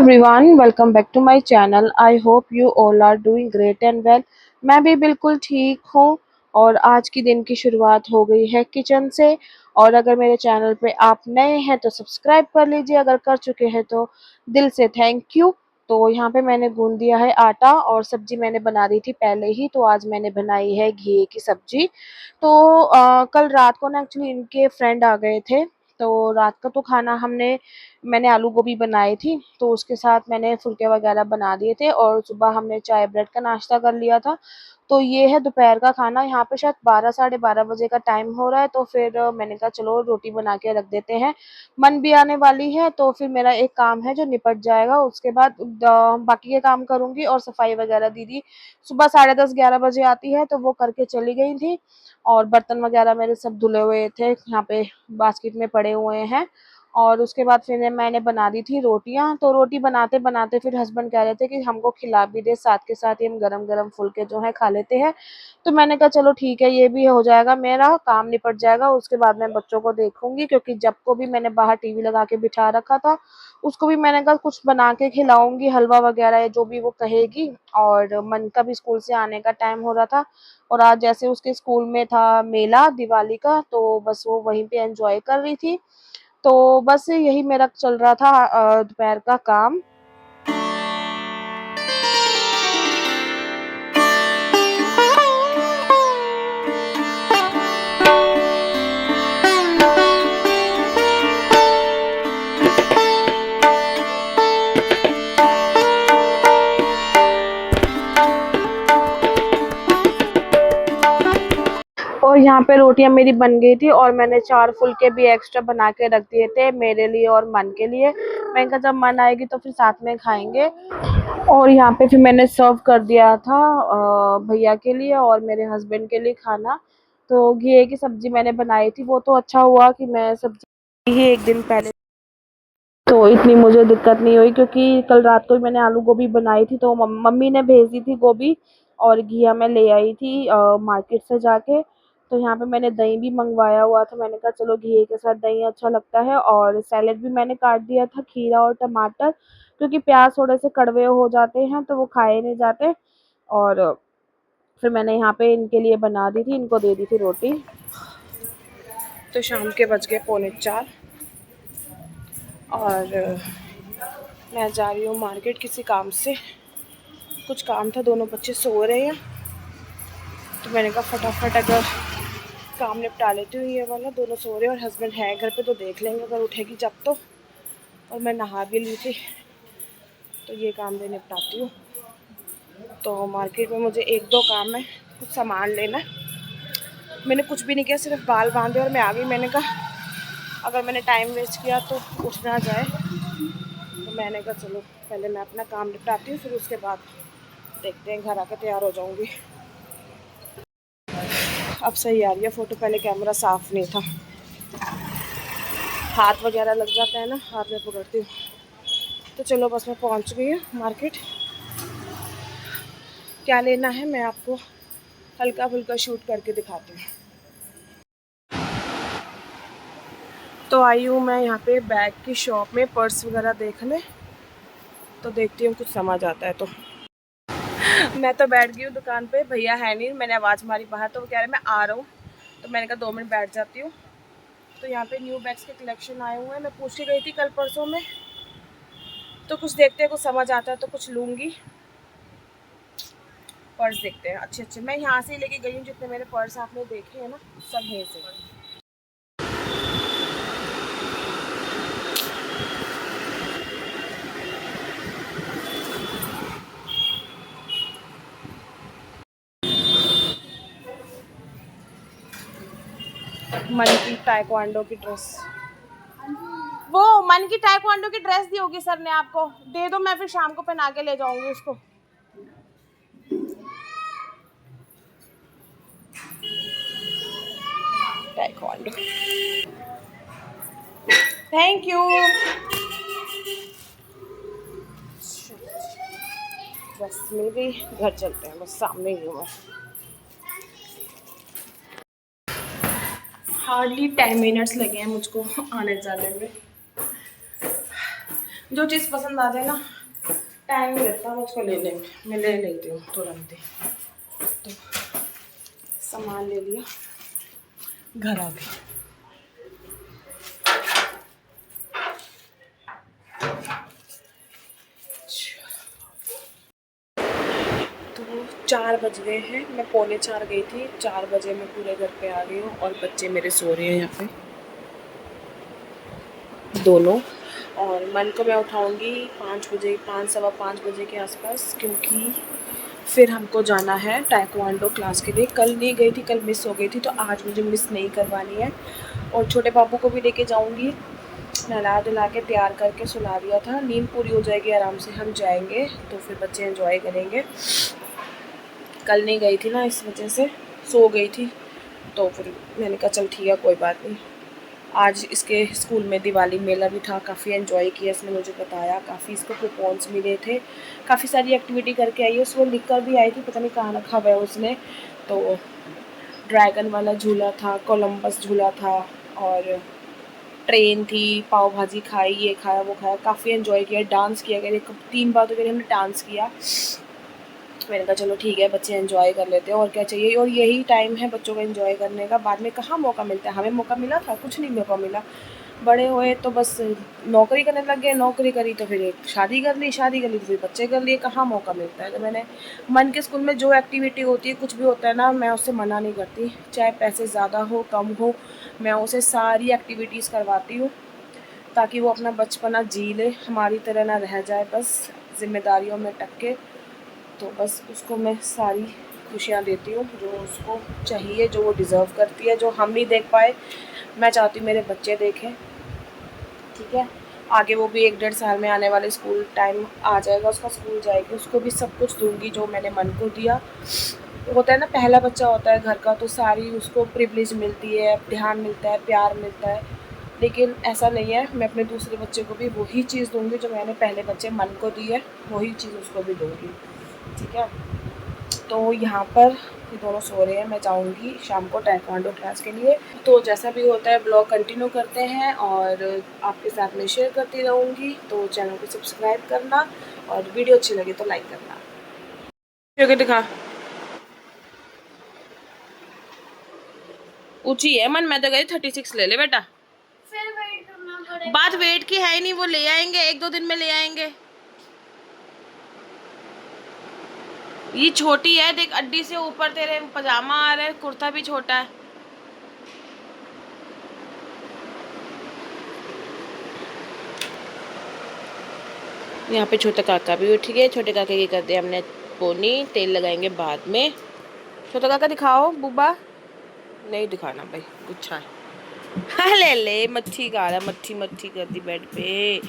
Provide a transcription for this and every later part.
Everyone, welcome back to my channel. I hope you all are doing great and well. मैं भी बिल्कुल ठीक हूँ और आज की दिन की शुरुआत हो गई है किचन से। और अगर मेरे चैनल पे आप नए हैं तो सब्सक्राइब कर लीजिए, अगर कर चुके हैं तो दिल से थैंक यू। तो यहाँ पे मैंने गूंद दिया है आटा और सब्जी मैंने बना दी थी पहले ही, तो आज मैंने बनाई है घी की सब्जी। तो कल रात को ना एक्चुअली इनके फ्रेंड आ गए थे, तो रात का तो खाना मैंने आलू गोभी बनाई थी, तो उसके साथ मैंने फुलके वगैरह बना दिए थे और सुबह हमने चाय ब्रेड का नाश्ता कर लिया था। तो ये है दोपहर का खाना। यहाँ पे शायद 12 साढ़े 12 बजे का टाइम हो रहा है, तो फिर मैंने कहा चलो रोटी बना के रख देते हैं। मन भी आने वाली है तो फिर मेरा एक काम है जो निपट जाएगा, उसके बाद बाकी के काम करूँगी। और सफाई वगैरह दीदी सुबह साढ़े 10 11 बजे आती है, तो वो करके चली गई थी। और बर्तन वगैरह मेरे सब धुले हुए थे, यहाँ पे बास्केट में पड़े हुए हैं। और उसके बाद फिर मैंने बना दी थी रोटियां। तो रोटी बनाते बनाते फिर हस्बैंड कह रहे थे कि हमको खिला भी दे, साथ के साथ ही हम गरम गरम फुलके जो है खा लेते हैं। तो मैंने कहा चलो ठीक है, ये भी हो जाएगा, मेरा काम निपट जाएगा। उसके बाद मैं बच्चों को देखूंगी, क्योंकि जब को भी मैंने बाहर टीवी लगा के बिठा रखा था, उसको भी मैंने कहा कुछ बना के खिलाऊंगी, हलवा वगैरह जो भी वो कहेगी। और मन का भी स्कूल से आने का टाइम हो रहा था, और आज जैसे उसके स्कूल में था मेला दिवाली का, तो बस वो वहीं पे एंजॉय कर रही थी। तो बस यही मेरा चल रहा था दोपहर का काम। और यहाँ पे रोटियां मेरी बन गई थी, और मैंने 4 फुलके भी एक्स्ट्रा बना के रख दिए थे मेरे लिए और मन के लिए। मैंने कहा जब मन आएगी तो फिर साथ में खाएंगे। और यहाँ पे फिर मैंने सर्व कर दिया था भैया के लिए और मेरे हस्बैंड के लिए खाना। तो घी की सब्जी मैंने बनाई थी, वो तो अच्छा हुआ कि मैं सब्जी ही एक दिन पहले, तो इतनी मुझे दिक्कत नहीं हुई, क्योंकि कल रात को मैंने आलू गोभी बनाई थी, तो मम्मी ने भेज दी थी गोभी। और घिया मैं ले आई थी मार्केट से जाके। तो यहाँ पे मैंने दही भी मंगवाया हुआ था, मैंने कहा चलो घी के साथ दही अच्छा लगता है। और सैलेड भी मैंने काट दिया था, खीरा और टमाटर, क्योंकि प्याज थोड़े से कड़वे हो जाते हैं तो वो खाए नहीं जाते। और फिर मैंने यहाँ पे इनके लिए बना दी थी, इनको दे दी थी रोटी। तो शाम के बज गए 3:45 और मैं जा रही हूँ मार्केट किसी काम से। कुछ काम था, दोनों बच्चे सो रहे हैं, तो मैंने कहा फटाफट अगर काम निपटा लेती हूँ। ये वाला दोनों सो रहे हैं और हस्बैंड है घर पे, तो देख लेंगे अगर उठेगी जब तो। और मैं नहा भी ली थी, तो ये काम भी निपटाती हूँ। तो मार्केट में मुझे 1-2 काम है, कुछ सामान लेना। मैंने कुछ भी नहीं किया, सिर्फ बाल बांधे और मैं आ गई। मैंने कहा अगर मैंने टाइम वेस्ट किया तो उठ ना जाए, तो मैंने कहा चलो पहले मैं अपना काम निपटाती हूँ, फिर उसके बाद देखते हैं, घर आकर तैयार हो जाऊँगी। अब सही आ रही है फ़ोटो, पहले कैमरा साफ़ नहीं था, हाथ वगैरह लग जाता है ना, हाथ में पकड़ती हूँ। तो चलो बस मैं पहुँच गई हूँ मार्केट। क्या लेना है मैं आपको हल्का फुल्का शूट करके दिखाती हूँ। तो आई हूँ मैं यहाँ पे बैग की शॉप में पर्स वगैरह देखने, तो देखती हूँ कुछ समझ आता है तो। मैं तो बैठ गई हूँ दुकान पे, भैया है नहीं, मैंने आवाज़ मारी बाहर, तो वो कह रहे मैं आ रहा हूँ। तो मैंने कहा 2 मिनट बैठ जाती हूँ। तो यहाँ पे न्यू बैग्स के कलेक्शन आए हुए हैं, मैं पूछ के गई थी कल परसों में, तो कुछ देखते हैं, कुछ समझ आता है तो कुछ लूँगी। पर्स देखते हैं अच्छे अच्छे, मैं यहाँ से ही लेके गई हूँ, जितने मेरे पर्स आपने देखे हैं ना सब यहीं से। मन की ताइक्वांडो की ड्रेस, वो मन की ताइक्वांडो की ड्रेस दी होगी सर ने आपको, दे दो, मैं फिर शाम को पहना के ले जाऊंगी उसको। Taekwondo, thank you. बस मिल गई, घर चलते हैं, बस सामने ही हूँ मैं। हार्डली 10 मिनट्स लगे हैं मुझको आने जाने में। जो चीज़ पसंद आ जाए ना टाइम नहीं लगता मुझको लेने में, मैं ले लेती हूँ तुरंत ही। तो सामान ले लिया, घर आ गई। तो 4 बज गए हैं, मैं 3:45 गई थी, 4 बजे मैं पूरे घर पे आ गई हूँ और बच्चे मेरे सो रहे हैं यहाँ पे दोनों। और मन को मैं उठाऊंगी 5 बजे, 5 सवा 5 बजे के आसपास, क्योंकि फिर हमको जाना है ताइक्वांडो क्लास के लिए। कल नहीं गई थी, कल मिस हो गई थी, तो आज मुझे मिस नहीं करवानी है। और छोटे बाबू को भी लेके जाऊंगी, नहला धुला के तैयार करके सुला दिया था, नींद पूरी हो जाएगी, आराम से हम जाएंगे तो फिर बच्चे एंजॉय करेंगे। कल नहीं गई थी ना, इस वजह से सो गई थी, तो फिर मैंने कहा चल ठीक है कोई बात नहीं। आज इसके स्कूल में दिवाली मेला भी था, काफ़ी एंजॉय किया इसने, मुझे बताया काफ़ी इसको कूपन्स मिले थे, काफ़ी सारी एक्टिविटी करके आई है। उसको लिख कर भी आई थी, पता नहीं कहाँ रखा हुआ है उसने। तो ड्रैगन वाला झूला था, कोलंबस झूला था, और ट्रेन थी, पाव भाजी खाई, ये खाया वो खाया, काफ़ी एंजॉय किया। डांस किया गया, 3 बार तो हमने डांस किया। मैंने कहा चलो ठीक है, बच्चे एंजॉय कर लेते हैं और क्या चाहिए। और यही टाइम है बच्चों का एंजॉय करने का, बाद में कहाँ मौका मिलता है। हमें मौका मिला था, कुछ नहीं मौका मिला। बड़े हुए तो बस नौकरी करने लग गए, नौकरी करी तो फिर एक शादी कर ली, शादी कर ली तो फिर बच्चे कर लिए, कहाँ मौका मिलता है। तो मैंने मन के स्कूल में जो एक्टिविटी होती है, कुछ भी होता है ना, मैं उससे मना नहीं करती, चाहे पैसे ज़्यादा हो कम हो, मैं उसे सारी एक्टिविटीज़ करवाती हूँ, ताकि वो अपना बचपना जी ले, हमारी तरह ना रह जाए बस जिम्मेदारियों में टक के। तो बस उसको मैं सारी खुशियाँ देती हूँ जो उसको चाहिए, जो वो डिज़र्व करती है, जो हम नहीं देख पाए मैं चाहती हूँ मेरे बच्चे देखें। ठीक है, आगे वो भी 1-1.5 साल में आने वाले स्कूल टाइम आ जाएगा, उसका स्कूल जाएगी, उसको भी सब कुछ दूँगी जो मैंने मन को दिया। होता है ना, पहला बच्चा होता है घर का, तो सारी उसको प्रिविलेज मिलती है, ध्यान मिलता है, प्यार मिलता है। लेकिन ऐसा नहीं है, मैं अपने दूसरे बच्चे को भी वही चीज़ दूँगी जो मैंने पहले बच्चे मन को दी है, वही चीज़ उसको भी दूँगी। ठीक है, तो यहाँ पर ये दोनों सो रहे हैं, मैं जाऊँगी शाम को ताइक्वांडो क्लास के लिए। तो जैसा भी होता है ब्लॉग कंटिन्यू करते हैं और आपके साथ में शेयर करती रहूँगी। तो चैनल को सब्सक्राइब करना और वीडियो अच्छी लगे तो लाइक करना। क्योंकि दिखा ऊंची है मन, मैं तो गई 36 ले ले बेटा। फिर वेट करना पड़ेगा, बात वेट की है ही नहीं, वो ले आएंगे 1-2 दिन में ले आएंगे। ये छोटी है, देख अड्डी से ऊपर तेरे पजामा आ रहा है, कुर्ता भी छोटा है। यहाँ पे छोटा काका भी उठ गए, छोटे काके की कर दिया हमने पोनी, तेल लगाएंगे बाद में। छोटा काका दिखाओ, बुबा नहीं दिखाना भाई, गुच्छा है। हाँ ले ले, मच्छी खा रहा, मच्छी मच्छी कर दी बेड पे,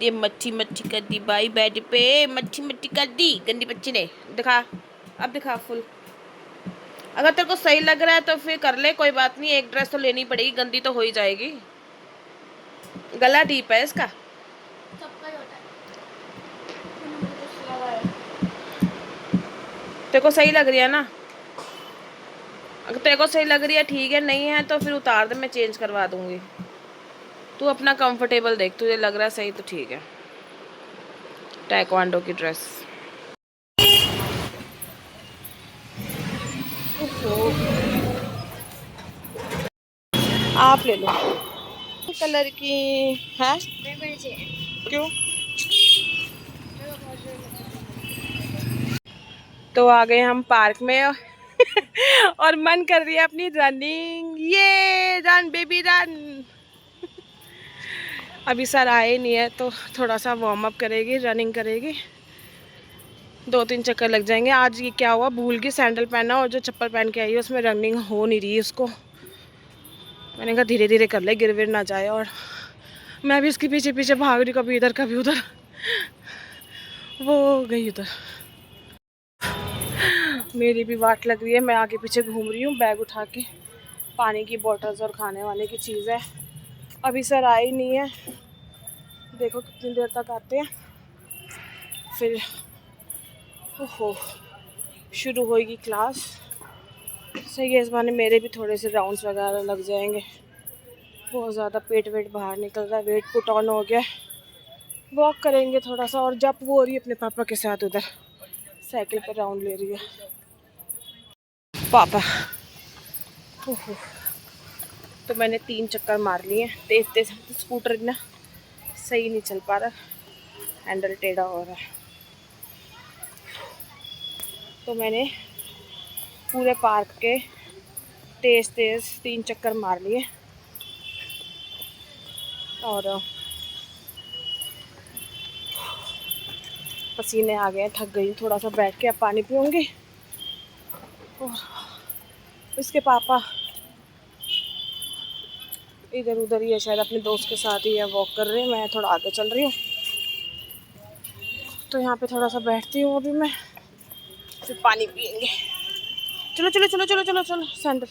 ये मच्छी मच्छी कर दी भाई बेड पे, मच्छी मच्छी कर दी गंदी बच्ची ने। दिखा, अब दिखा फुल। अगर तेरे को सही लग रहा है तो फिर कर ले, कोई बात नहीं, एक ड्रेस तो लेनी पड़ेगी, गंदी तो हो ही जाएगी। गला डीप है इसका, तेरे को सही लग रही है ना? अगर तेरे को सही लग रही है ठीक है, नहीं है तो फिर उतार दे, मैं चेंज करवा दूंगी। तू अपना कंफर्टेबल देख, तुझे लग रहा है सही तो ठीक है। ताइक्वांडो की ड्रेस आप ले लो, कलर की है। क्यों? तो आ गए हम पार्क में और मन कर रही है अपनी रनिंग, ये रन बेबी रन। अभी सर आए नहीं है तो थोड़ा सा वार्म अप करेगी, रनिंग करेगी, 2-3 चक्कर लग जाएंगे। आज ये क्या हुआ, भूल गई सैंडल पहना, और जो चप्पल पहन के आई है उसमें रनिंग हो नहीं रही उसको। मैंने कहा धीरे धीरे कर ले, गिर विर ना जाए। और मैं भी इसके पीछे पीछे भाग रही, कभी इधर कभी उधर, वो गई उधर। मेरी भी वाट लग रही है, मैं आगे पीछे घूम रही हूँ बैग उठा के, पानी की बॉटल्स और खाने वाने की चीज़ है। अभी सर आए ही नहीं है, देखो कितनी देर तक आते हैं, फिर ओहो शुरू होएगी क्लास। सही है, इस बहाने मेरे भी थोड़े से राउंड्स वगैरह लग जाएंगे। बहुत ज़्यादा पेट वेट बाहर निकल रहा है, वेट पुट ऑन हो गया। वॉक करेंगे थोड़ा सा। और जब वो हो रही है अपने पापा के साथ उधर साइकिल पर राउंड ले रही है पापा। ओहो, तो मैंने 3 चक्कर मार लिए। तेज तेज स्कूटर इतना सही नहीं चल पा रहा, हैंडल टेढ़ा हो रहा है। तो मैंने पूरे पार्क के तेज तेज 3 चक्कर मार लिए और पसीने आ गए, थक गई। थोड़ा सा बैठ के अब पानी पीऊँगी। और इसके पापा इधर उधर ही है, शायद अपने दोस्त के साथ ही है, वॉक कर रहे हैं। मैं थोड़ा आगे चल रही हूँ। तो यहाँ पे थोड़ा सा बैठती हूँ अभी मैं, फिर पानी पियेंगे। चलो चलो चलो चलो चलो चलो सैंडल।